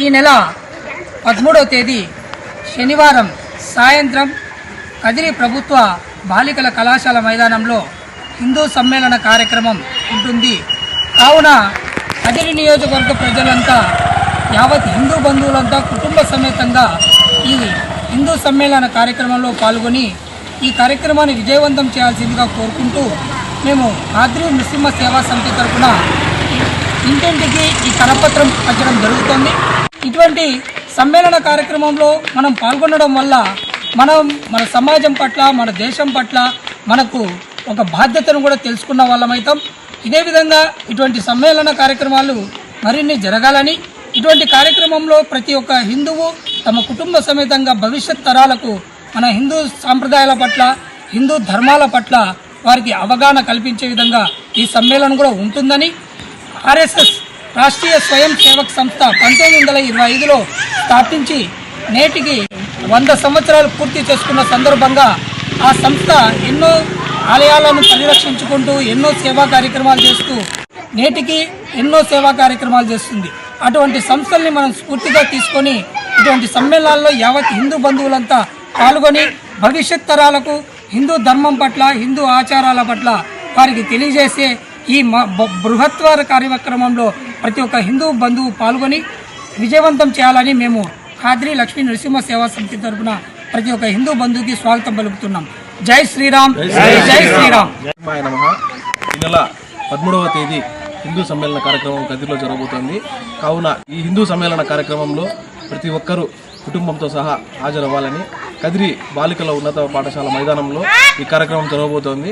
ఈ నెల 13వ తేదీ శనివారం సాయంత్రం కదిరి ప్రభుత్వ బాలికల కళాశాల మైదానంలో హిందూ సమ్మేళన కార్యక్రమం ఉంటుంది. కావున కదిరి నియోజకవర్గ ప్రజలంతా యావత్ హిందూ బంధువులంతా కుటుంబ సమేతంగా ఈ హిందూ సమ్మేళన కార్యక్రమంలో పాల్గొని ఈ కార్యక్రమాన్ని విజయవంతం చేయాల్సిందిగా కోరుకుంటూ మేము ఖాద్రి నృసింహ సేవా సమితి తరఫున ఇంటింటికి ఈ కరపత్రం పంచడం జరుగుతుంది. ఇటువంటి సమ్మేళన కార్యక్రమంలో మనం పాల్గొనడం వల్ల మన సమాజం పట్ల, మన దేశం పట్ల మనకు ఒక బాధ్యతను కూడా తెలుసుకున్న వాళ్ళమవుతాం. ఇదే విధంగా ఇటువంటి సమ్మేళన కార్యక్రమాలు మరిన్ని జరగాలని, ఇటువంటి కార్యక్రమంలో ప్రతి ఒక్క హిందువు తమ కుటుంబ సమేతంగా భవిష్యత్ తరాలకు మన హిందూ సాంప్రదాయాల పట్ల, హిందూ ధర్మాల పట్ల వారికి అవగాహన కల్పించే విధంగా ఈ సమ్మేళనం కూడా ఉంటుందని ఆర్ఎస్ఎస్ రాష్ట్రీయ స్వయం సేవక్ సంస్థ 1925లో స్థాపించి నేటికి 100 సంవత్సరాలు పూర్తి చేసుకున్న సందర్భంగా ఆ సంస్థ ఎన్నో ఆలయాలను పరిరక్షించుకుంటూ ఎన్నో సేవా కార్యక్రమాలు చేస్తూ నేటికి ఎన్నో సేవా కార్యక్రమాలు చేస్తుంది. అటువంటి సంస్థల్ని మనం స్ఫూర్తిగా తీసుకొని ఇటువంటి సమ్మేళనాల్లో యావత్ హిందూ బంధువులంతా పాల్గొని భవిష్యత్ తరాలకు హిందూ ధర్మం పట్ల, హిందూ ఆచారాల పట్ల వారికి తెలియజేసే ఈ బృహత్వర కార్యక్రమంలో ప్రతి ఒక్క హిందూ బంధువు పాల్గొని విజయవంతం చేయాలని మేము ఖాద్రి లక్ష్మీ నృసింహ సేవా సమితి తరఫున ప్రతి ఒక్క హిందూ బంధువుకి స్వాగతం పలుకుతున్నాం. జై శ్రీరామ్, జై శ్రీరామ్. ఈ నెల 13వ తేదీ హిందూ సమ్మేళన కార్యక్రమం కదిరిలో జరగబోతోంది. కావున ఈ హిందూ సమ్మేళన కార్యక్రమంలో ప్రతి ఒక్కరూ కుటుంబంతో సహా హాజరవ్వాలని కదిరి బాలికల ఉన్నత పాఠశాల మైదానంలో ఈ కార్యక్రమం జరగబోతోంది.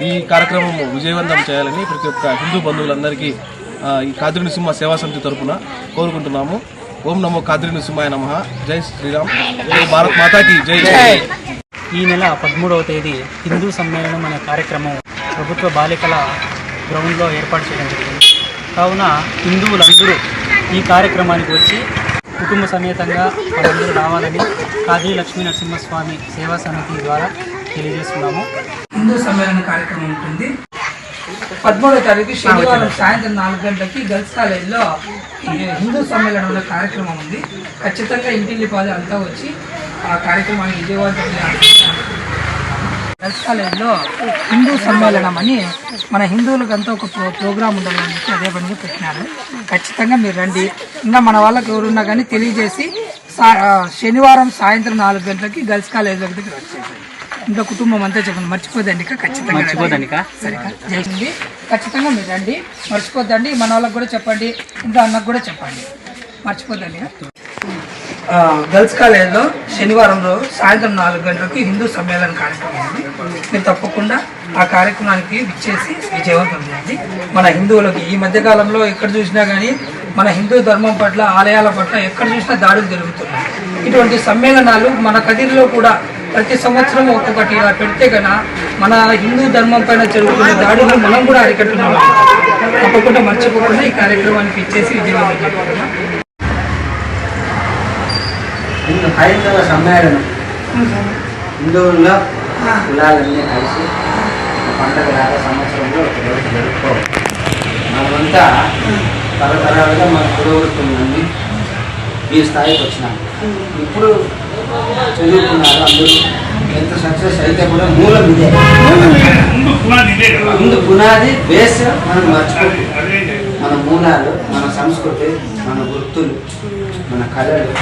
ఈ కార్యక్రమం విజయవంతం చేయాలని ప్రతి ఒక్క హిందూ బంధువులందరికీ ఈ ఖాద్రి నృసింహ సేవా సమితి తరఫున కోరుకుంటున్నాము. ఓం నమో ఖాద్రి నృసింహాయ నమః. జై శ్రీరామ్, జై భారత్ మాతాకి జై. ఈ నెల 13వ తేదీ హిందూ సమ్మేళనం అనే కార్యక్రమం ప్రభుత్వ బాలికల గ్రౌండ్లో ఏర్పాటు చేయడం జరిగింది. కావున హిందువులందరూ ఈ కార్యక్రమానికి వచ్చి కుటుంబ సమేతంగా వాళ్ళందరూ రావాలని ఖాద్రి లక్ష్మీ నరసింహస్వామి సేవా సమితి ద్వారా తెలియజేస్తున్నాము. హిందూ సమ్మేళన కార్యక్రమం ఉంటుంది. 13వ తారీఖు శనివారం సాయంత్రం 4 గంటలకి గర్ల్స్ కాలేజ్లో హిందూ సమ్మేళనం కార్యక్రమం ఉంది. ఖచ్చితంగా ఇంటిల్లిపాది అంతా వచ్చి ఆ కార్యక్రమాన్ని విజయవంతం చేయాలి. గర్ల్స్ కాలేజ్లో హిందూ సమ్మేళనం అని మన హిందువులకంతా ఒక ప్రోగ్రాం ఉండాలని చెప్పి అదే పనిగా పెట్టినారు. ఖచ్చితంగా మీరు రండి. ఇంకా మన వాళ్ళకి ఎవరున్నా కానీ తెలియజేసి శనివారం సాయంత్రం 4 గంటలకి గర్ల్స్ కాలేజ్ దగ్గరికి వచ్చేసి ఇంకా కుటుంబం అంతా చెప్పండి. మర్చిపోదండి, ఖచ్చితంగా సరిగా చేసింది. ఖచ్చితంగా మీరు రండి, మర్చిపోద్దండి. మన వాళ్ళకి కూడా చెప్పండి, ఇంకా అన్నకు కూడా చెప్పండి, మర్చిపోద్దండి. గర్ల్స్ కాలేజ్లో శనివారం రోజు సాయంత్రం 4 గంటలకి హిందూ సమ్మేళన కార్యక్రమం ఉంది. మీరు తప్పకుండా ఆ కార్యక్రమానికి విచ్చేసి విజయవంతం చేయండి. మన హిందువులకి ఈ మధ్యకాలంలో ఎక్కడ చూసినా కానీ మన హిందూ ధర్మం పట్ల, ఆలయాల పట్ల ఎక్కడ చూసినా దాడులు జరుగుతున్నాయి. ఇటువంటి సమ్మేళనాలు మన కదిరిలో కూడా ప్రతి సంవత్సరం ఒక్కొక్కటి ఇలా పెడితే కన్నా మన హిందూ ధర్మం పైన జరుగుతున్న దాడులు మనం కూడా అరికట్టున్నాం. తప్పకుండా మర్చిపోకుండా ఈ కార్యక్రమానికి ఇచ్చేసి విజయవంతం చేస్తున్నాం. హైందవ సమ్మేళనం హిందువుల్లో కులాలన్నీ కలిసి పండుగలాగా సంవత్సరంలో ఒక రోజు జరుపుకోవాలి. మనమంతా తరతరాలుగా మన పురోగతులని ఈ స్థాయికి వచ్చినాం. ఇప్పుడు చదువుకున్నారు అందరూ, ఎంత సక్సెస్ అయితే కూడా మూలం ఇదే. ముందు పునాది బేస్ మనం మర్చిపోయి మన మూలాలు, మన సంస్కృతి, మన వృత్తులు, మన కళలు